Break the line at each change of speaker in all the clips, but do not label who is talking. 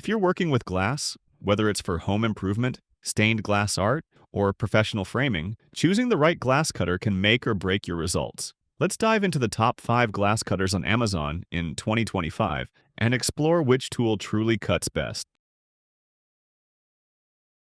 If you're working with glass, whether it's for home improvement, stained glass art, or professional framing, choosing the right glass cutter can make or break your results. Let's dive into the top 5 glass cutters on Amazon in 2025 and explore which tool truly cuts best.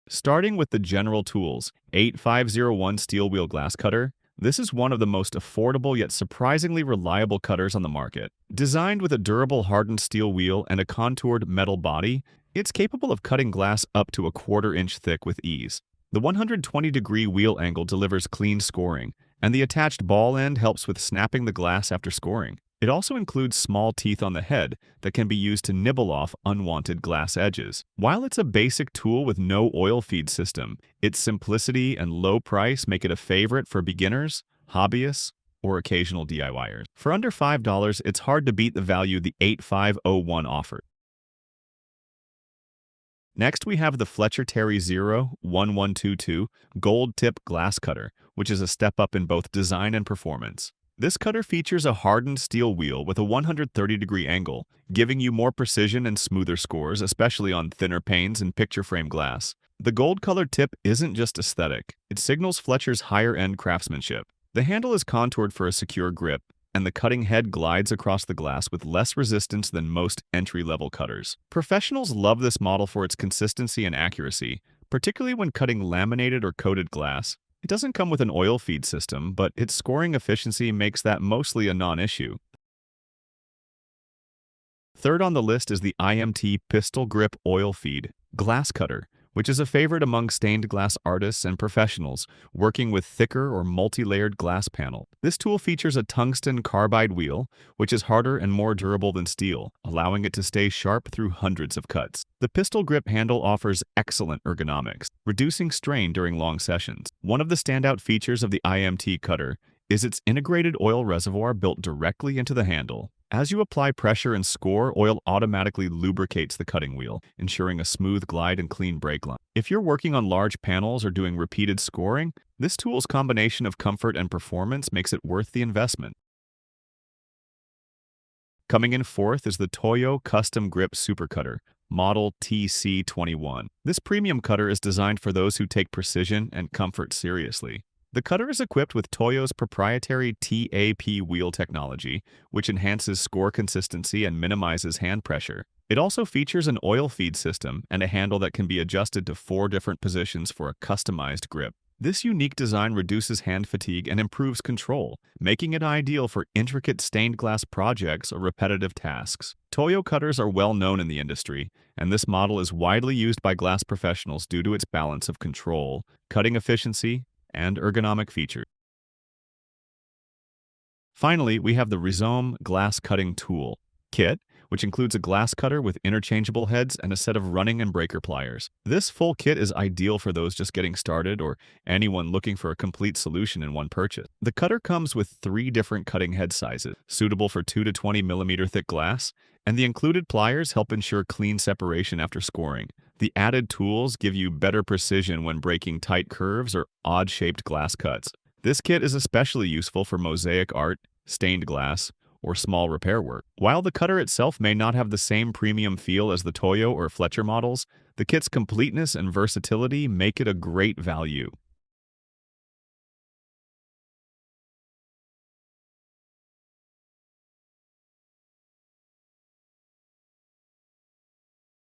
Starting with the General Tools 8501 steel wheel glass cutter, this is one of the most affordable yet surprisingly reliable cutters on the market. Designed with a durable hardened steel wheel and a contoured metal body, it's capable of cutting glass up to a quarter-inch thick with ease. The 120-degree wheel angle delivers clean scoring, and the attached ball end helps with snapping the glass after scoring. It also includes small teeth on the head that can be used to nibble off unwanted glass edges. While it's a basic tool with no oil feed system, its simplicity and low price make it a favorite for beginners, hobbyists, or occasional DIYers. For under $5, it's hard to beat the value the 8501 offers. Next, we have the FLETCHER Terry 01122 Gold Tip Glass Cutter, which is a step up in both design and performance. This cutter features a hardened steel wheel with a 130-degree angle, giving you more precision and smoother scores, especially on thinner panes and picture frame glass. The gold-colored tip isn't just aesthetic, it signals FLETCHER's higher-end craftsmanship. The handle is contoured for a secure grip, and the cutting head glides across the glass with less resistance than most entry-level cutters. Professionals love this model for its consistency and accuracy, particularly when cutting laminated or coated glass. It doesn't come with an oil feed system, but its scoring efficiency makes that mostly a non-issue. Third on the list is the IMT Pistol Grip Oil Feed Glass Cutter, which is a favorite among stained glass artists and professionals working with thicker or multi-layered glass panel. This tool features a tungsten carbide wheel, which is harder and more durable than steel, allowing it to stay sharp through hundreds of cuts. The pistol grip handle offers excellent ergonomics, reducing strain during long sessions. One of the standout features of the IMT cutter is its integrated oil reservoir built directly into the handle. As you apply pressure and score, oil automatically lubricates the cutting wheel, ensuring a smooth glide and clean break line. If you're working on large panels or doing repeated scoring, this tool's combination of comfort and performance makes it worth the investment. Coming in fourth is the TOYO Custom Grip Supercutter, Model TC21. This premium cutter is designed for those who take precision and comfort seriously. The cutter is equipped with TOYO's proprietary TAP wheel technology, which enhances score consistency and minimizes hand pressure. It also features an oil feed system and a handle that can be adjusted to 4 different positions for a customized grip. This unique design reduces hand fatigue and improves control, making it ideal for intricate stained glass projects or repetitive tasks. TOYO cutters are well known in the industry, and this model is widely used by glass professionals due to its balance of control, cutting efficiency, and ergonomic features. Finally, we have the RIZOM Glass Cutting Tool Kit, which includes a glass cutter with interchangeable heads and a set of running and breaker pliers. This full kit is ideal for those just getting started or anyone looking for a complete solution in one purchase. The cutter comes with 3 different cutting head sizes, suitable for 2 to 20 millimeter thick glass, and the included pliers help ensure clean separation after scoring. The added tools give you better precision when breaking tight curves or odd-shaped glass cuts. This kit is especially useful for mosaic art, stained glass, or small repair work. While the cutter itself may not have the same premium feel as the TOYO or FLETCHER models, the kit's completeness and versatility make it a great value.